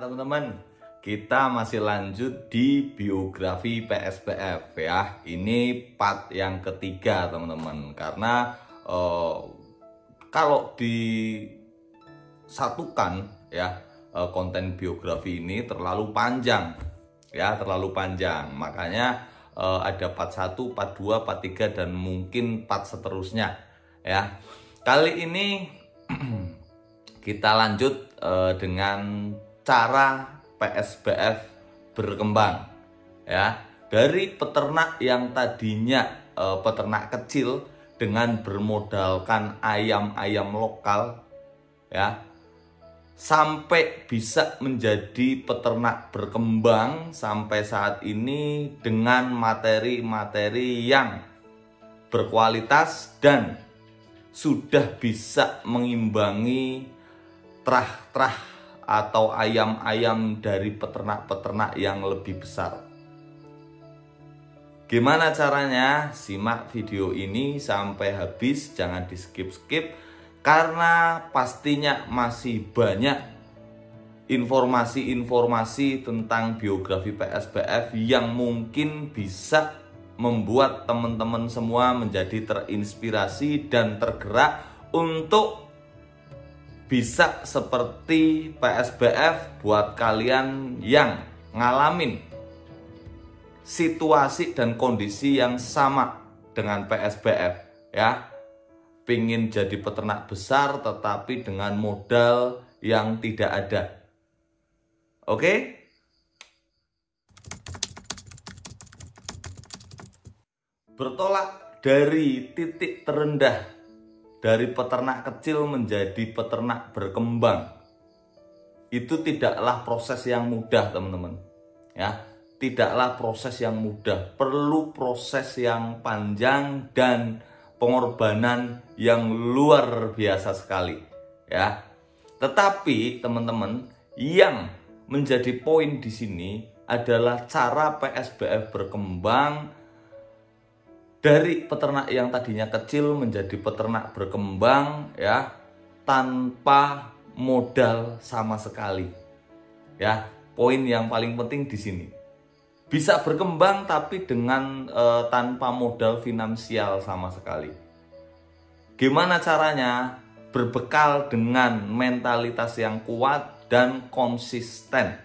teman-teman, kita masih lanjut di biografi PSBF ya. Ini part yang ketiga teman-teman. Karena kalau disatukan ya, konten biografi ini terlalu panjang ya, terlalu panjang. Makanya ada part 1, part 2, part 3 dan mungkin part seterusnya ya. Kali ini kita lanjut dengan cara PSBF berkembang ya, dari peternak yang tadinya peternak kecil dengan bermodalkan ayam-ayam lokal ya, sampai bisa menjadi peternak berkembang sampai saat ini dengan materi-materi yang berkualitas dan sudah bisa mengimbangi terah-terah atau ayam-ayam dari peternak-peternak yang lebih besar. Gimana caranya? Simak video ini sampai habis, jangan di skip-skip, karena pastinya masih banyak informasi-informasi tentang biografi PSBF yang mungkin bisa membuat teman-teman semua menjadi terinspirasi dan tergerak untuk bisa seperti PSBF buat kalian yang ngalamin situasi dan kondisi yang sama dengan PSBF ya. Pingin jadi peternak besar tetapi dengan modal yang tidak ada. Oke? Bertolak dari titik terendah, dari peternak kecil menjadi peternak berkembang, itu tidaklah proses yang mudah teman-teman ya, tidaklah proses yang mudah, perlu proses yang panjang dan pengorbanan yang luar biasa sekali ya. Tetapi teman-teman, yang menjadi poin di sini adalah cara PSBF berkembang dari peternak yang tadinya kecil menjadi peternak berkembang ya, tanpa modal sama sekali. Ya, poin yang paling penting di sini. Bisa berkembang tapi dengan tanpa modal finansial sama sekali. Gimana caranya? Berbekal dengan mentalitas yang kuat dan konsisten.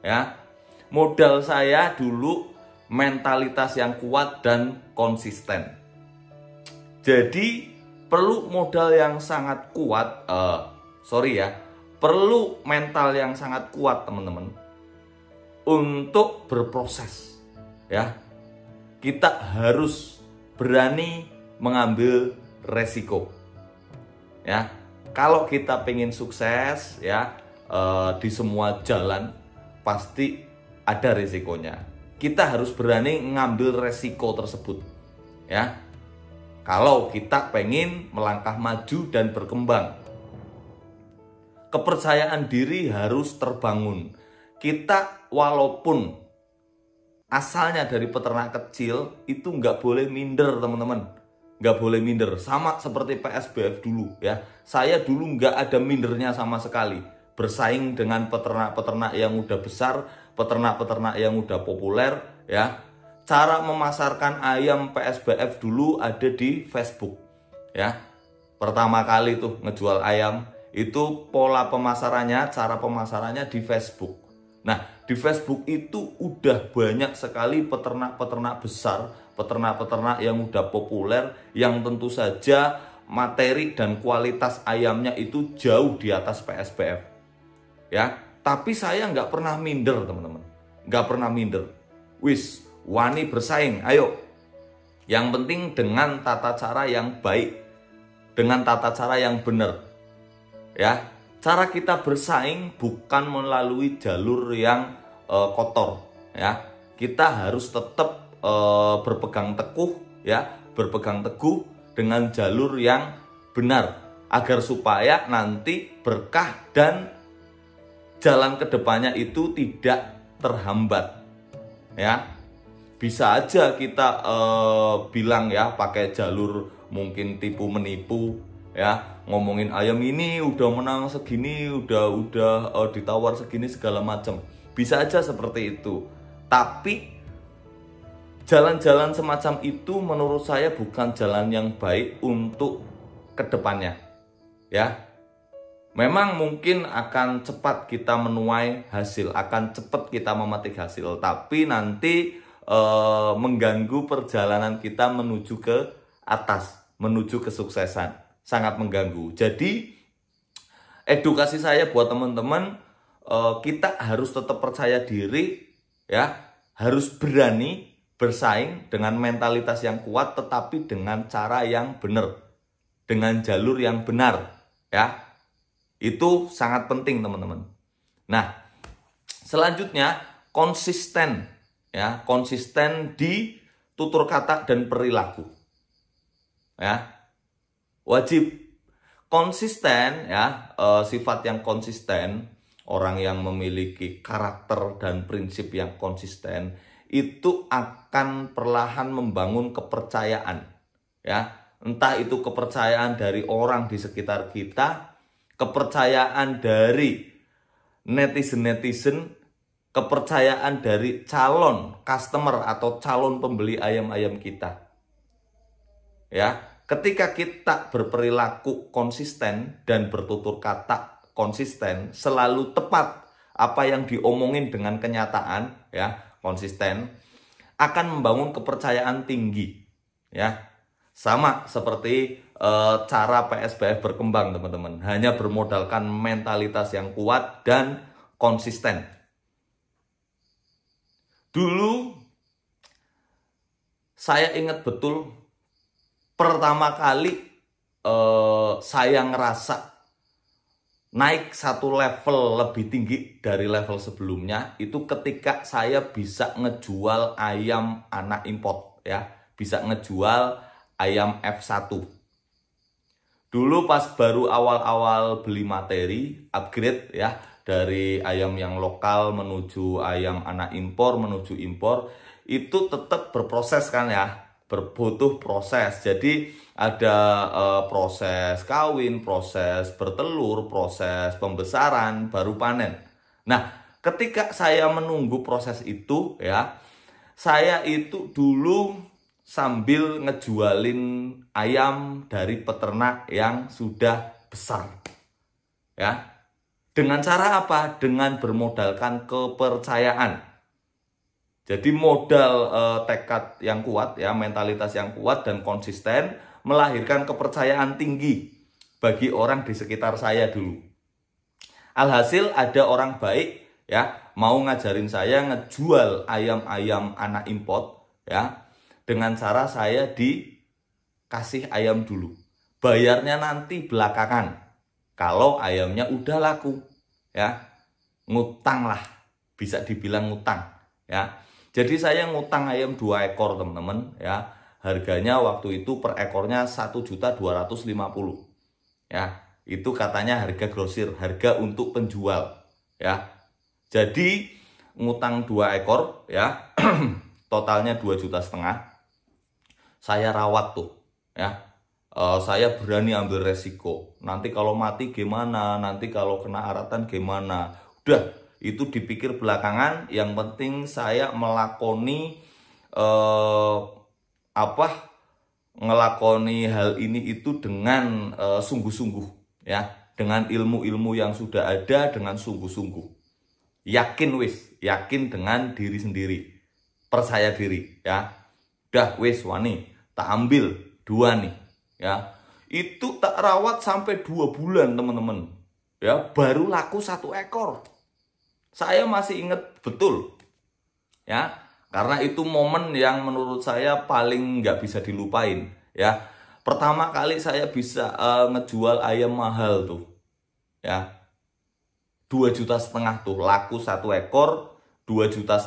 Ya. Modal saya dulu mentalitas yang kuat dan konsisten. Jadi perlu modal yang sangat kuat, perlu mental yang sangat kuat teman-teman untuk berproses ya. Kita harus berani mengambil resiko ya. Kalau kita pengen sukses ya, di semua jalan pasti ada resikonya. Kita harus berani ngambil resiko tersebut ya. Kalau kita pengen melangkah maju dan berkembang, kepercayaan diri harus terbangun. Kita walaupun asalnya dari peternak kecil itu nggak boleh minder teman-teman, nggak boleh minder. Sama seperti PSBF dulu ya, saya dulu nggak ada mindernya sama sekali. Bersaing dengan peternak-peternak yang udah besar, peternak-peternak yang udah populer ya. Cara memasarkan ayam PSBF dulu ada di Facebook ya. Pertama kali tuh ngejual ayam itu pola pemasarannya, cara pemasarannya di Facebook. Nah, di Facebook itu udah banyak sekali peternak-peternak besar, peternak-peternak yang udah populer, yang tentu saja materi dan kualitas ayamnya itu jauh di atas PSBF ya. Tapi saya nggak pernah minder teman-teman, nggak pernah minder. Wis, wani bersaing, ayo. Yang penting dengan tata cara yang baik, dengan tata cara yang benar ya. Cara kita bersaing bukan melalui jalur yang kotor ya. Kita harus tetap berpegang teguh ya, berpegang teguh dengan jalur yang benar agar supaya nanti berkah dan jalan kedepannya itu tidak terhambat ya. Bisa aja kita bilang ya pakai jalur mungkin tipu menipu ya, ngomongin ayam ini udah menang segini, udah ditawar segini segala macam. Bisa aja seperti itu. Tapi jalan-jalan semacam itu menurut saya bukan jalan yang baik untuk kedepannya. Ya, memang mungkin akan cepat kita menuai hasil, akan cepat kita memetik hasil, tapi nanti mengganggu perjalanan kita menuju ke atas, menuju kesuksesan, sangat mengganggu. Jadi edukasi saya buat teman-teman, kita harus tetap percaya diri, ya, harus berani bersaing dengan mentalitas yang kuat, tetapi dengan cara yang benar, dengan jalur yang benar, ya. Itu sangat penting, teman-teman. Nah, selanjutnya konsisten, ya, konsisten di tutur kata dan perilaku, ya, wajib konsisten, ya. Sifat yang konsisten, orang yang memiliki karakter dan prinsip yang konsisten itu akan perlahan membangun kepercayaan, ya, entah itu kepercayaan dari orang di sekitar kita, kepercayaan dari netizen, kepercayaan dari calon customer atau calon pembeli ayam-ayam kita. Ya, ketika kita berperilaku konsisten dan bertutur kata konsisten, selalu tepat apa yang diomongin dengan kenyataan, ya, konsisten, akan membangun kepercayaan tinggi, ya. Sama seperti cara PSBF berkembang, teman-teman, hanya bermodalkan mentalitas yang kuat dan konsisten. Dulu saya ingat betul pertama kali saya ngerasa naik satu level lebih tinggi dari level sebelumnya itu ketika saya bisa ngejual ayam anak import, ya, bisa ngejual ayam F1. Dulu pas baru awal-awal beli materi, upgrade, ya, dari ayam yang lokal menuju ayam anak impor, menuju impor, itu tetap berproses kan, ya, berbutuh proses. Jadi ada proses kawin, proses bertelur, proses pembesaran, baru panen. Nah, ketika saya menunggu proses itu, ya, saya itu dulu sambil ngejualin ayam dari peternak yang sudah besar, ya. Dengan cara apa? Dengan bermodalkan kepercayaan. Jadi modal tekad yang kuat, ya, mentalitas yang kuat dan konsisten melahirkan kepercayaan tinggi bagi orang di sekitar saya dulu. Alhasil ada orang baik, ya, mau ngajarin saya ngejual ayam-ayam anak import, ya, dengan cara saya dikasih ayam dulu. Bayarnya nanti belakangan kalau ayamnya udah laku, ya. Ngutang lah, bisa dibilang ngutang, ya. Jadi saya ngutang ayam 2 ekor, teman-teman, ya. Harganya waktu itu per ekornya 1.250.000. Ya, itu katanya harga grosir, harga untuk penjual, ya. Jadi ngutang 2 ekor, ya. Totalnya 2,5 juta. Saya rawat tuh, ya. Saya berani ambil resiko. Nanti kalau mati gimana? Nanti kalau kena aratan gimana? Udah, itu dipikir belakangan. Yang penting saya melakoni ngelakoni hal ini itu dengan sungguh-sungguh, ya, dengan ilmu-ilmu yang sudah ada, dengan sungguh-sungguh. Yakin dengan diri sendiri, percaya diri, ya. Udah wis wani, tak ambil 2 nih, ya. Itu tak rawat sampai 2 bulan, teman-teman, ya, baru laku 1 ekor. Saya masih ingat betul, ya, karena itu momen yang menurut saya paling nggak bisa dilupain, ya. Pertama kali saya bisa ngejual ayam mahal tuh, ya, 2,5 juta tuh, laku 1 ekor 2,5 juta.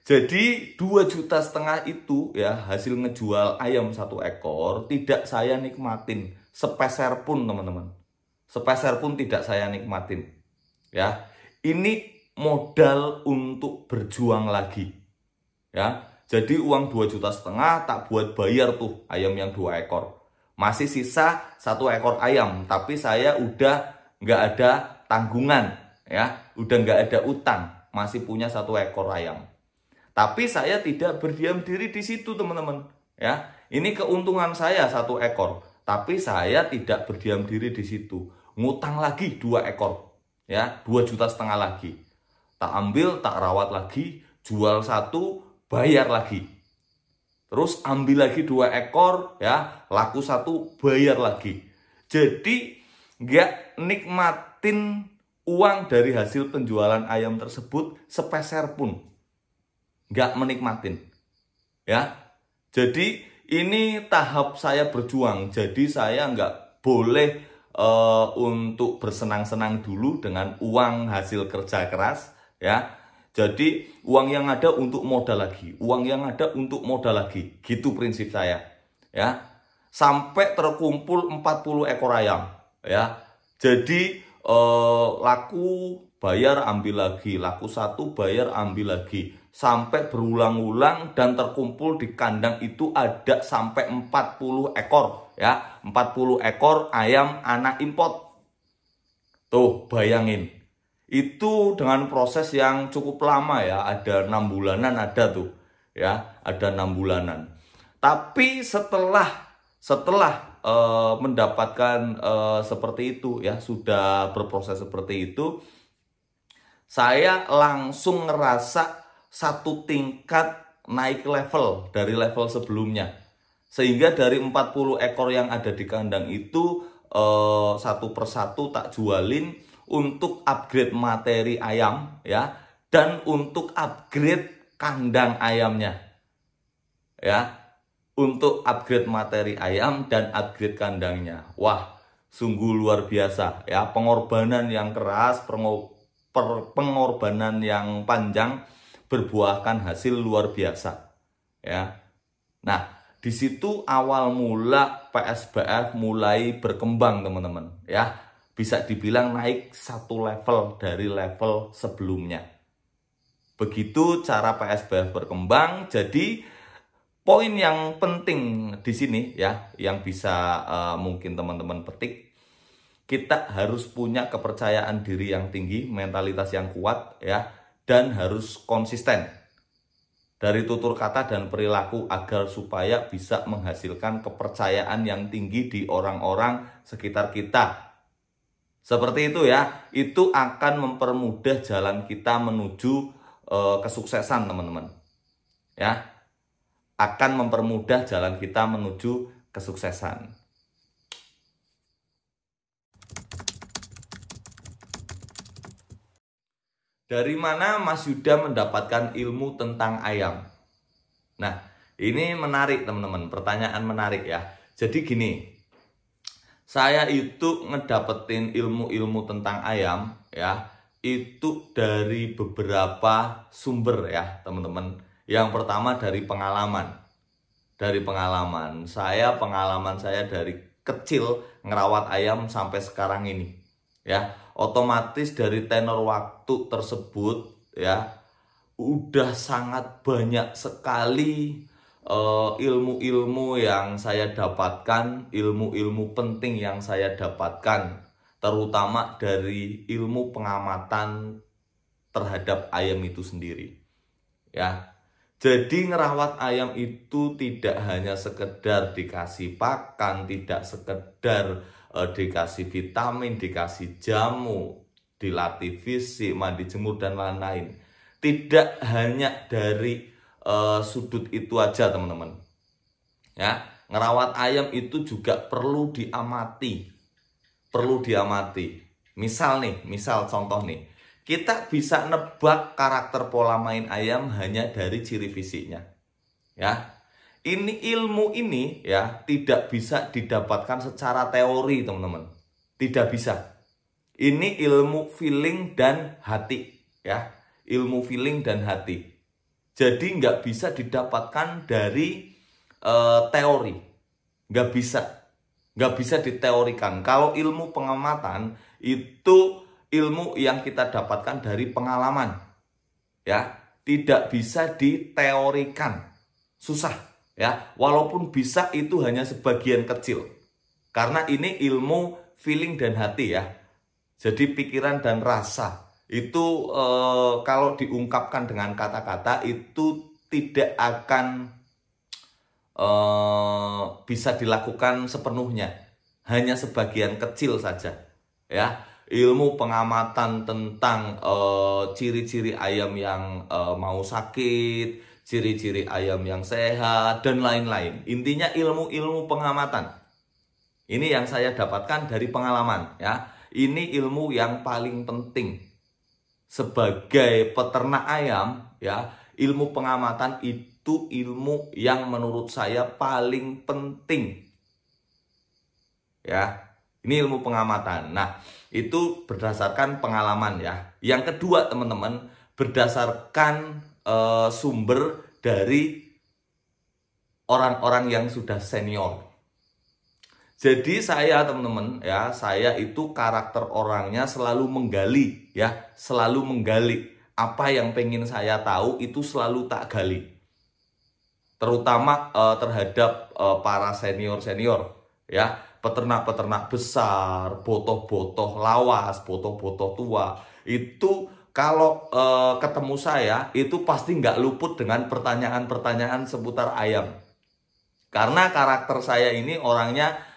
Jadi 2,5 juta itu, ya, hasil ngejual ayam 1 ekor tidak saya nikmatin sepeser pun, teman-teman. Sepeser pun tidak saya nikmatin, ya. Ini modal untuk berjuang lagi, ya. Jadi uang 2,5 juta tak buat bayar tuh ayam yang 2 ekor. Masih sisa 1 ekor ayam, tapi saya udah nggak ada tanggungan, ya, udah nggak ada utang, masih punya 1 ekor ayam. Tapi saya tidak berdiam diri di situ, teman-teman. Ya, ini keuntungan saya 1 ekor, tapi saya tidak berdiam diri di situ. Ngutang lagi 2 ekor, ya, 2,5 juta lagi. Tak ambil, tak rawat lagi, jual 1, bayar lagi. Terus ambil lagi 2 ekor, ya, laku 1, bayar lagi. Jadi nggak nikmatin uang dari hasil penjualan ayam tersebut sepeser pun. Nggak menikmatin, ya. Jadi ini tahap saya berjuang. Jadi saya nggak boleh untuk bersenang-senang dulu dengan uang hasil kerja keras, ya. Jadi uang yang ada untuk modal lagi, uang yang ada untuk modal lagi, gitu prinsip saya, ya. Sampai terkumpul 40 ekor ayam, ya. Jadi laku bayar ambil lagi, laku 1 bayar ambil lagi, sampai berulang-ulang dan terkumpul di kandang itu ada sampai 40 ekor, ya. 40 ekor ayam anak import. Tuh, bayangin. Itu dengan proses yang cukup lama, ya, ada 6 bulanan ada tuh, ya, ada 6 bulanan. Tapi setelah mendapatkan seperti itu, ya, sudah berproses seperti itu, saya langsung ngerasa 1 tingkat naik level dari level sebelumnya. Sehingga dari 40 ekor yang ada di kandang itu, 1 persatu tak jualin untuk upgrade materi ayam, ya, dan untuk upgrade kandang ayamnya, ya, untuk upgrade materi ayam dan upgrade kandangnya. Wah, sungguh luar biasa, ya, pengorbanan yang keras, pengorbanan yang panjang berbuahkan hasil luar biasa, ya. Nah, di situ awal mula PSBF mulai berkembang, teman-teman, ya. Bisa dibilang naik 1 level dari level sebelumnya. Begitu cara PSBF berkembang. Jadi poin yang penting di sini, ya, yang bisa mungkin teman-teman petik, kita harus punya kepercayaan diri yang tinggi, mentalitas yang kuat, ya, dan harus konsisten dari tutur kata dan perilaku agar supaya bisa menghasilkan kepercayaan yang tinggi di orang-orang sekitar kita. Seperti itu, ya, itu akan mempermudah jalan kita menuju kesuksesan, teman-teman, ya, akan mempermudah jalan kita menuju kesuksesan. Dari mana Mas Yuda mendapatkan ilmu tentang ayam? Nah, ini menarik, teman-teman, pertanyaan menarik, ya. Jadi gini, saya itu ngedapetin ilmu-ilmu tentang ayam, ya, itu dari beberapa sumber, ya, teman-teman. Yang pertama dari pengalaman. Dari pengalaman saya dari kecil ngerawat ayam sampai sekarang ini, ya. Otomatis dari tenor waktu tersebut, ya, udah sangat banyak sekali ilmu-ilmu yang saya dapatkan, ilmu-ilmu penting yang saya dapatkan, terutama dari ilmu pengamatan terhadap ayam itu sendiri, ya. Jadi ngerawat ayam itu tidak hanya sekedar dikasih pakan, tidak sekedar dikasih vitamin, dikasih jamu, dilatih fisik, mandi jemur, dan lain-lain. Tidak hanya dari sudut itu aja, teman-teman, ya. Ngerawat ayam itu juga perlu diamati, misal contoh nih, kita bisa nebak karakter pola main ayam hanya dari ciri fisiknya, ya. Ilmu ini, ya, tidak bisa didapatkan secara teori, teman-teman, tidak bisa. Ini ilmu feeling dan hati, ya, ilmu feeling dan hati. Jadi nggak bisa didapatkan dari teori, nggak bisa diteorikan. Kalau ilmu pengamatan itu ilmu yang kita dapatkan dari pengalaman, ya, tidak bisa diteorikan, susah, ya. Walaupun bisa, itu hanya sebagian kecil, Karena ini ilmu feeling dan hati ya. Jadi pikiran dan rasa itu kalau diungkapkan dengan kata-kata itu tidak akan bisa dilakukan sepenuhnya, hanya sebagian kecil saja ya. Ilmu pengamatan tentang ciri-ciri ayam yang mau sakit, ciri-ciri ayam yang sehat, dan lain-lain. Intinya ilmu-ilmu pengamatan. Ini yang saya dapatkan dari pengalaman ya. Ini ilmu yang paling penting. Sebagai peternak ayam ya, ilmu pengamatan itu ilmu yang menurut saya paling penting. Ya, ini ilmu pengamatan. Nah, itu berdasarkan pengalaman ya. Yang kedua teman-teman, berdasarkan sumber dari orang-orang yang sudah senior. Jadi saya teman-teman ya, saya itu karakter orangnya selalu menggali ya, selalu menggali. Apa yang pengen saya tahu itu selalu tak gali. Terutama terhadap para senior-senior ya, peternak-peternak besar, botoh-botoh lawas, botoh-botoh tua. Itu kalau ketemu saya itu pasti nggak luput dengan pertanyaan-pertanyaan seputar ayam. Karena karakter saya ini orangnya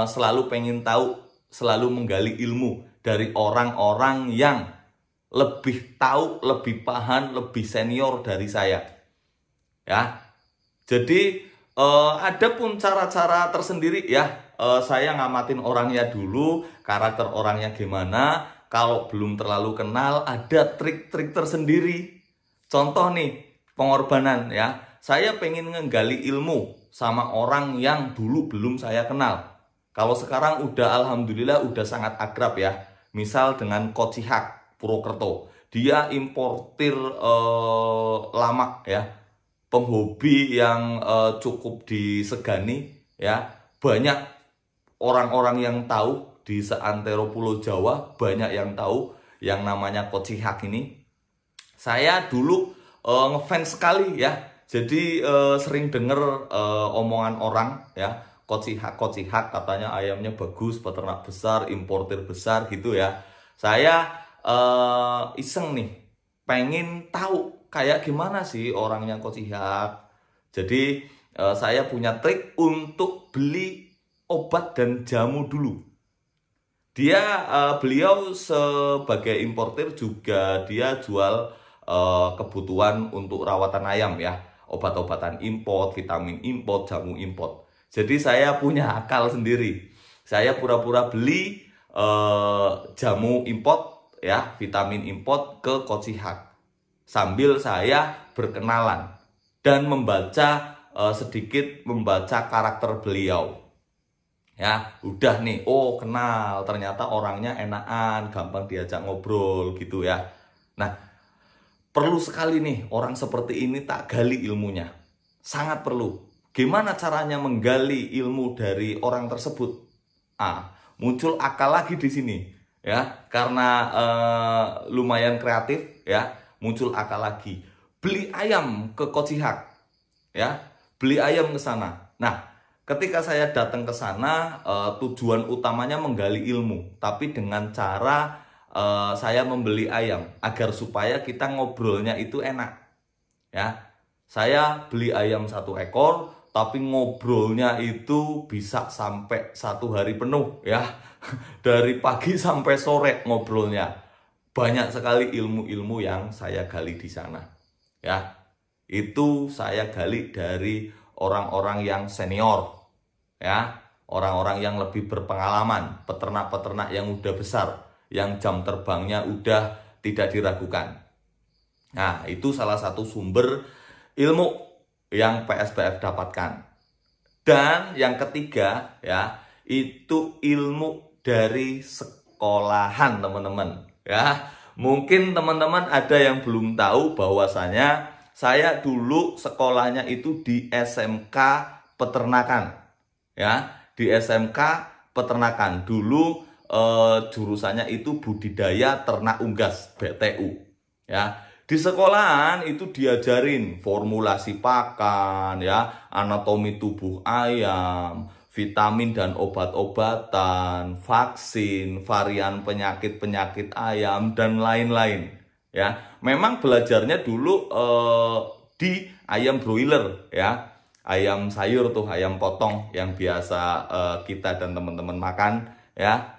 selalu pengen tahu, selalu menggali ilmu dari orang-orang yang lebih tahu, lebih paham, lebih senior dari saya. Ya, jadi ada pun cara-cara tersendiri ya. Saya ngamatin orangnya dulu, karakter orangnya gimana. Kalau belum terlalu kenal, ada trik-trik tersendiri. Contoh nih, pengorbanan ya. Saya pengen ngegali ilmu sama orang yang dulu belum saya kenal. Kalau sekarang udah alhamdulillah udah sangat akrab ya. Misal dengan Coach Ihak Purwokerto. Dia importir lama ya. Penghobi yang cukup disegani ya. Banyak orang-orang yang tahu di seantero Pulau Jawa, banyak yang tahu yang namanya Coach Ihak ini. Saya dulu ngefans sekali ya. Jadi sering denger omongan orang ya, Coach Ihak katanya ayamnya bagus, peternak besar, importir besar gitu ya. Saya iseng nih, pengen tahu kayak gimana sih orangnya Coach Ihak. Jadi saya punya trik untuk beli obat dan jamu dulu. Beliau sebagai importir juga dia jual kebutuhan untuk rawatan ayam ya. Obat-obatan import, vitamin import, jamu import. Jadi saya punya akal sendiri. Saya pura-pura beli jamu import ya, vitamin import ke Coach Ihak. Sambil saya berkenalan dan sedikit membaca karakter beliau. Ya, udah nih, oh kenal, ternyata orangnya enakan, gampang diajak ngobrol gitu ya. Nah, perlu sekali nih orang seperti ini tak gali ilmunya. Sangat perlu. Gimana caranya menggali ilmu dari orang tersebut? Muncul akal lagi di sini ya. Karena lumayan kreatif ya, muncul akal lagi. Beli ayam ke Coach Ihak ya. Beli ayam ke sana. Nah, ketika saya datang ke sana, tujuan utamanya menggali ilmu, tapi dengan cara saya membeli ayam agar supaya kita ngobrolnya itu enak ya. Saya beli ayam 1 ekor tapi ngobrolnya itu bisa sampai 1 hari penuh ya. Dari pagi sampai sore ngobrolnya. Banyak sekali ilmu-ilmu yang saya gali di sana ya. Itu saya gali dari orang-orang yang senior ya, orang-orang yang lebih berpengalaman, peternak-peternak yang udah besar, yang jam terbangnya udah tidak diragukan. Nah, itu salah satu sumber ilmu yang PSBF dapatkan. Dan yang ketiga ya, itu ilmu dari sekolahan teman-teman ya. Mungkin teman-teman ada yang belum tahu bahwasanya saya dulu sekolahnya itu di SMK Peternakan ya, di SMK Peternakan. Dulu jurusannya itu budidaya ternak unggas, BTU ya. Di sekolahan itu diajarin formulasi pakan ya, anatomi tubuh ayam, vitamin dan obat-obatan, vaksin, varian penyakit-penyakit ayam dan lain-lain. Ya, memang belajarnya dulu di ayam broiler ya. Ayam sayur tuh, ayam potong yang biasa kita dan teman-teman makan ya.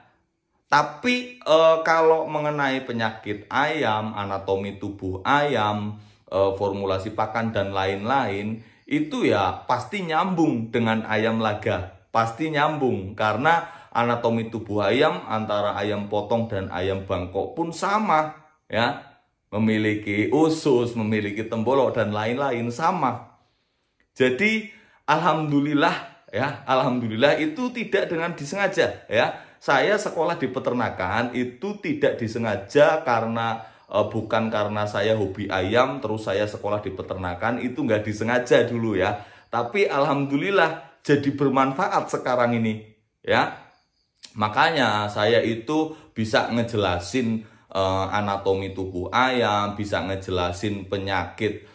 Tapi kalau mengenai penyakit ayam, anatomi tubuh ayam, formulasi pakan dan lain-lain, itu ya pasti nyambung dengan ayam laga. Pasti nyambung karena anatomi tubuh ayam antara ayam potong dan ayam bangkok pun sama ya. Memiliki usus, memiliki tembolok dan lain-lain sama. Jadi alhamdulillah ya, alhamdulillah itu tidak dengan disengaja ya. Saya sekolah di peternakan itu tidak disengaja karena bukan karena saya hobi ayam terus saya sekolah di peternakan, itu nggak disengaja dulu ya. Tapi alhamdulillah jadi bermanfaat sekarang ini ya. Makanya saya itu bisa ngejelasin anatomi tubuh ayam, bisa ngejelasin penyakit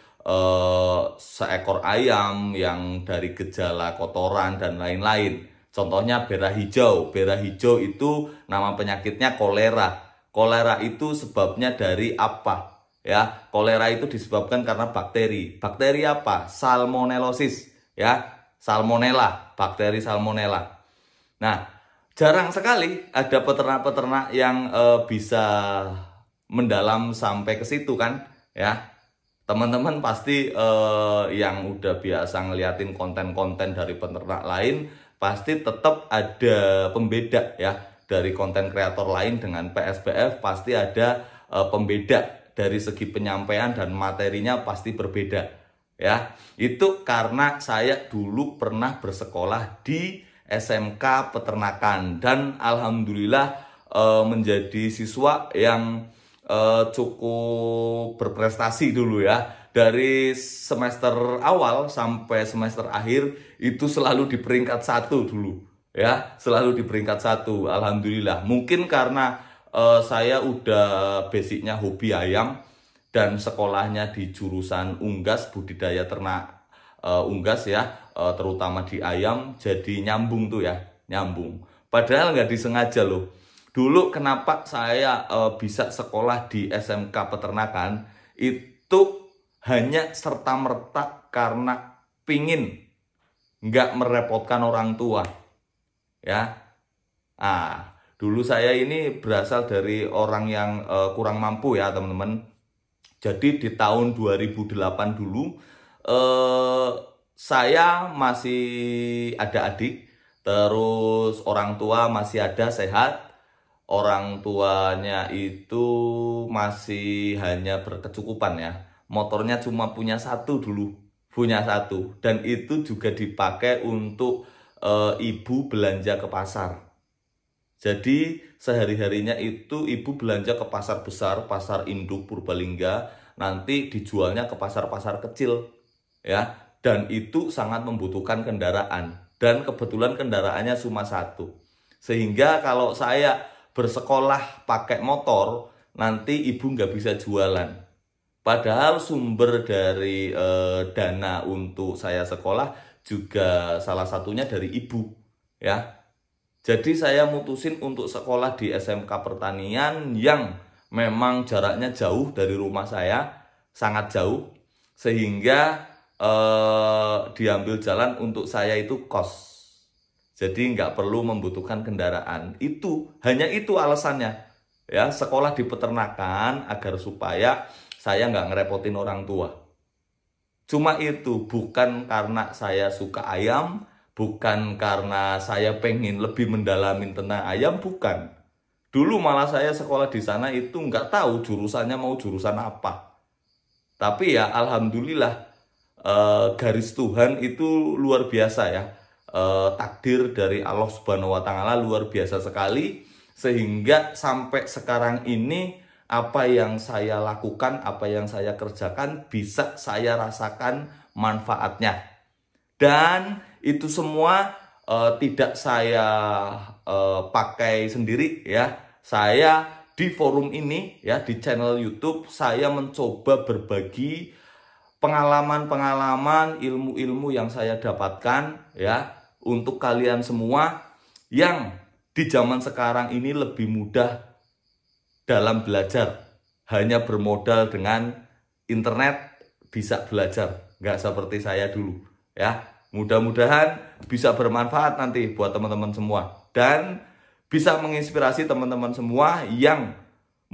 seekor ayam yang dari gejala kotoran dan lain-lain. Contohnya bera hijau. Bera hijau itu nama penyakitnya kolera. Kolera itu sebabnya dari apa? Ya, kolera itu disebabkan karena bakteri. Bakteri apa? Salmonellosis, ya. Salmonella, bakteri salmonella. Nah, jarang sekali ada peternak-peternak yang bisa mendalam sampai ke situ kan, ya. Teman-teman pasti yang udah biasa ngeliatin konten-konten dari peternak lain, pasti tetap ada pembeda ya. Dari konten kreator lain dengan PSBF pasti ada pembeda dari segi penyampaian dan materinya pasti berbeda ya. Itu karena saya dulu pernah bersekolah di SMK Peternakan dan alhamdulillah menjadi siswa yang cukup berprestasi dulu ya. Dari semester awal sampai semester akhir itu selalu di peringkat 1 dulu ya, selalu di peringkat 1. Alhamdulillah. Mungkin karena saya udah basicnya hobi ayam dan sekolahnya di jurusan unggas, budidaya ternak unggas ya, terutama di ayam, jadi nyambung tuh ya, nyambung. Padahal nggak disengaja loh. Dulu kenapa saya bisa sekolah di SMK Peternakan itu hanya serta-merta karena pingin nggak merepotkan orang tua ya. Dulu saya ini berasal dari orang yang kurang mampu ya teman-teman. Jadi di tahun 2008 dulu saya masih ada adik, terus orang tua masih ada sehat. Orang tuanya itu masih hanya berkecukupan ya. Motornya cuma punya 1 dulu, punya 1, dan itu juga dipakai untuk ibu belanja ke pasar. Jadi sehari-harinya itu ibu belanja ke pasar besar, pasar induk Purbalingga, nanti dijualnya ke pasar-pasar kecil ya. Dan itu sangat membutuhkan kendaraan, dan kebetulan kendaraannya cuma 1. Sehingga kalau saya bersekolah pakai motor, nanti ibu nggak bisa jualan. Padahal sumber dari dana untuk saya sekolah juga salah satunya dari ibu ya. Jadi saya mutusin untuk sekolah di SMK Pertanian yang memang jaraknya jauh dari rumah saya, sangat jauh, sehingga diambil jalan untuk saya itu kos. Jadi nggak perlu membutuhkan kendaraan. Hanya itu alasannya ya, sekolah di peternakan agar supaya saya nggak ngerepotin orang tua. Cuma itu, bukan karena saya suka ayam, bukan karena saya pengen lebih mendalamin tentang ayam, bukan. Dulu malah saya sekolah di sana itu nggak tahu jurusannya mau jurusan apa. Tapi ya alhamdulillah garis Tuhan itu luar biasa ya. Takdir dari Allah Subhanahu wa Ta'ala luar biasa sekali, sehingga sampai sekarang ini apa yang saya lakukan, apa yang saya kerjakan bisa saya rasakan manfaatnya. Dan itu semua tidak saya pakai sendiri ya. Saya di forum ini ya, di channel YouTube, saya mencoba berbagi pengalaman-pengalaman, ilmu-ilmu yang saya dapatkan ya, untuk kalian semua yang di zaman sekarang ini lebih mudah dalam belajar. Hanya bermodal dengan internet bisa belajar, nggak seperti saya dulu ya. Mudah-mudahan bisa bermanfaat nanti buat teman-teman semua dan bisa menginspirasi teman-teman semua yang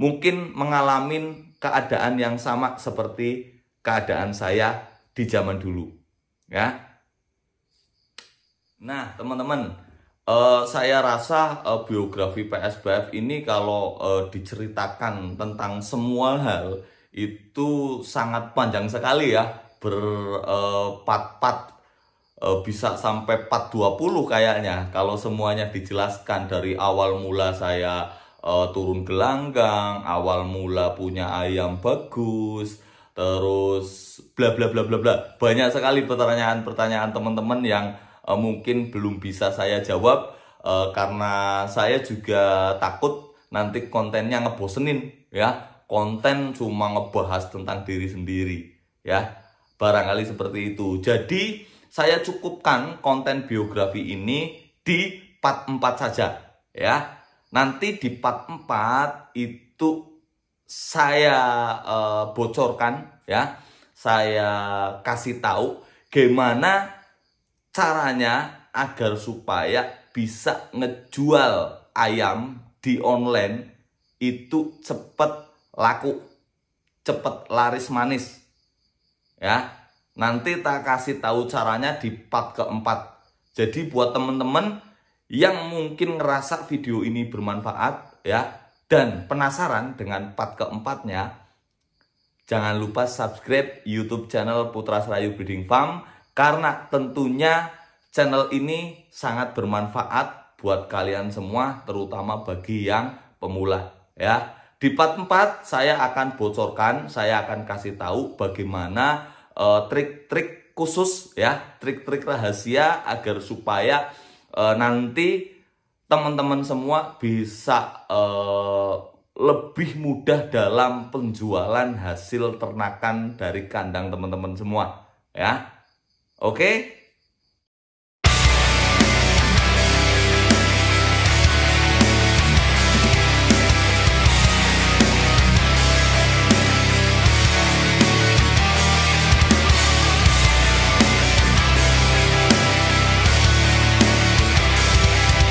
mungkin mengalami keadaan yang sama seperti keadaan saya di zaman dulu ya. Nah teman-teman, saya rasa biografi PSBF ini kalau diceritakan tentang semua hal itu sangat panjang sekali ya, berpart-part, bisa sampai part 20 kayaknya kalau semuanya dijelaskan dari awal mula saya turun gelanggang, awal mula punya ayam bagus, terus bla bla bla bla bla. Banyak sekali pertanyaan-pertanyaan teman-teman yang mungkin belum bisa saya jawab karena saya juga takut nanti kontennya ngebosenin ya. Konten cuma ngebahas tentang diri sendiri ya. Barangkali seperti itu. Jadi saya cukupkan konten biografi ini di part 4 saja ya. Nanti di part 4 itu saya bocorkan ya. Saya kasih tahu gimana caranya agar supaya bisa ngejual ayam di online itu cepet laku, cepet laris manis ya. Nanti tak kasih tahu caranya di part keempat. Jadi buat temen-temen yang mungkin ngerasa video ini bermanfaat ya dan penasaran dengan part keempatnya, jangan lupa subscribe YouTube channel Putra Serayu Breeding Farm karena tentunya channel ini sangat bermanfaat buat kalian semua, terutama bagi yang pemula ya. Di part 4 saya akan bocorkan, saya akan kasih tahu bagaimana trik-trik khusus ya, trik-trik rahasia agar supaya nanti teman-teman semua bisa lebih mudah dalam penjualan hasil ternakan dari kandang teman-teman semua ya. Oke,